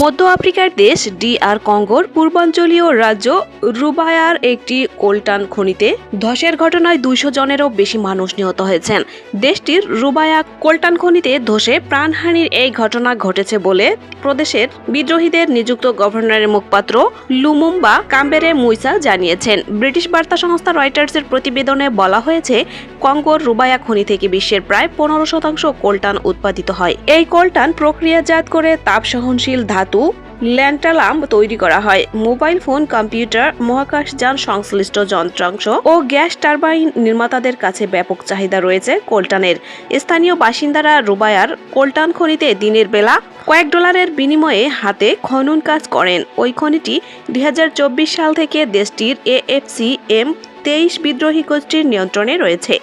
মধ্য আফ্রিকার দেশ DR কঙ্গোর পূর্বাঞ্চলীয় রাজ্য রুবায়ার একটি কোলটান খনিতে ধসের ঘটনায় 200 জনেরও বেশি মানুষ নিহত হয়েছেন। দেশটির রুবায়া কোলটান খনিতে ধসে প্রাণহানির এই ঘটনা ঘটেছে বলে প্রদেশের বিদ্রোহীদের নিযুক্ত গভর্নরের মুখপাত্র লুমুম্বা কাম্বেরে মুইসা জানিয়েছেন। ব্রিটিশ বার্তা সংস্থা রয়টার্সের প্রতিবেদনে বলা হয়েছে, কঙ্গোর রুবায়া খনি থেকে বিশ্বের প্রায় 15% কোলটান উৎপাদিত হয়। এই কোলটান প্রক্রিয়াজাত করে তাপ সহনশীল ধাতু ল্যান্টালাম তৈরি করা হয়। মোবাইল ফোন, কম্পিউটার, মহাকাশযান সংশ্লিষ্ট যন্ত্রাংশ ও গ্যাস টারবাইন নির্মাতাদের কাছে ব্যাপক চাহিদা রয়েছে কোলটানের। স্থানীয় বাসিন্দারা রুবায়ার কোলটান খনিতে দিনের বেলা কয়েক ডলারের বিনিময়ে হাতে খনন কাজ করেন। ওই খনিটি 2024 সাল থেকে দেশটির AFCM-23 বিদ্রোহী গোষ্ঠীর নিয়ন্ত্রণে রয়েছে।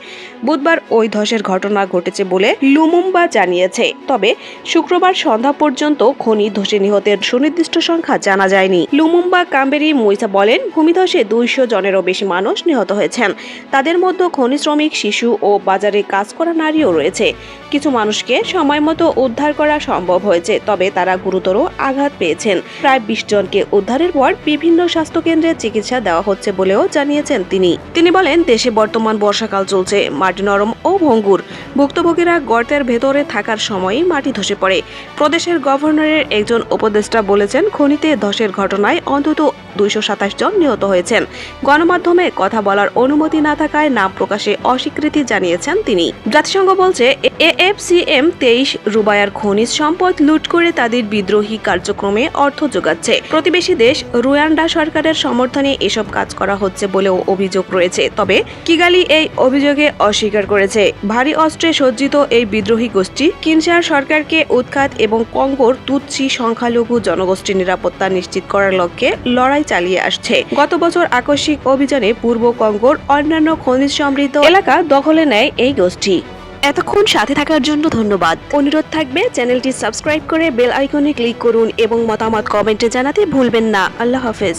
বুধবার ওই ধসের ঘটনা ঘটেছে বলে লুমুম্বা জানিয়েছে। তবে শুক্রবার সন্ধ্যা পর্যন্ত খনি ধসে নিহতের সুনির্দিষ্ট সংখ্যা জানা যায়নি। লুমুম্বা কাম্বেরি মুইসা বলেন, ভূমিধসে 200 জনেরও বেশি মানুষ নিহত হয়েছেন। তাদের মধ্যে খনি শ্রমিক, শিশু ও বাজারে কাজ করা নারীও রয়েছে। কিছু মানুষকে সময়মতো উদ্ধার করা সম্ভব হয়েছে, তবে তারা গুরুতর আঘাত পেয়েছেন। প্রায় 20 জনকে উদ্ধারের পর বিভিন্ন স্বাস্থ্যকেন্দ্রে চিকিৎসা দেওয়া হচ্ছে বলেও জানিয়েছেন তিনি বলেন, দেশে বর্তমান বর্ষাকাল চলছে। মাটি নরম ও ভঙ্গুর। ভুক্তভোগীরা গর্তের ভেতরে থাকার সময়ই মাটি ধসে পড়ে। প্রদেশের গভর্নরের একজন উপদেষ্টা বলেছেন, খনিতে ধসের ঘটনায় অন্তত 227 জন নিহত হয়েছেন। গণমাধ্যমে কথা বলার অনুমতি না থাকায় নাম প্রকাশে অস্বীকৃতি জানিয়েছেন তিনি। জাতিসংঘ বলছে, AFCM-23 রুবায়ার খনিজ সম্পদ লুট করে তাদের বিদ্রোহী কার্যক্রমে অর্থ যোগাচ্ছে। প্রতিবেশী দেশ রুয়ান্ডা সরকারের সমর্থনে এসব কাজ করা হচ্ছে বলেও অভিযোগ রয়েছে। তবে কিগালি এই অভিযোগে অস্বীকার করেছে। ভারী অস্ত্রে সজ্জিত এই বিদ্রোহী গোষ্ঠী কিনশাসার সরকারকে উৎখাত এবং কঙ্গোর তুৎসি সংখ্যালঘু জনগোষ্ঠীর নিরাপত্তা নিশ্চিত করার লক্ষ্যে লড়াই চালিয়ে আসছে। গত বছর আকস্মিক অভিযানে পূর্ব কঙ্গোর অন্যান্য খনিজ সমৃদ্ধ এলাকা দখলে নেয় এই গোষ্ঠী। এতক্ষণ সাথে থাকার জন্য ধন্যবাদ। অনুরোধ থাকবে, চ্যানেলটি সাবস্ক্রাইব করে বেল আইকনে ক্লিক করুন এবং মতামত কমেন্টে জানাতে ভুলবেন না। আল্লাহ হাফেজ।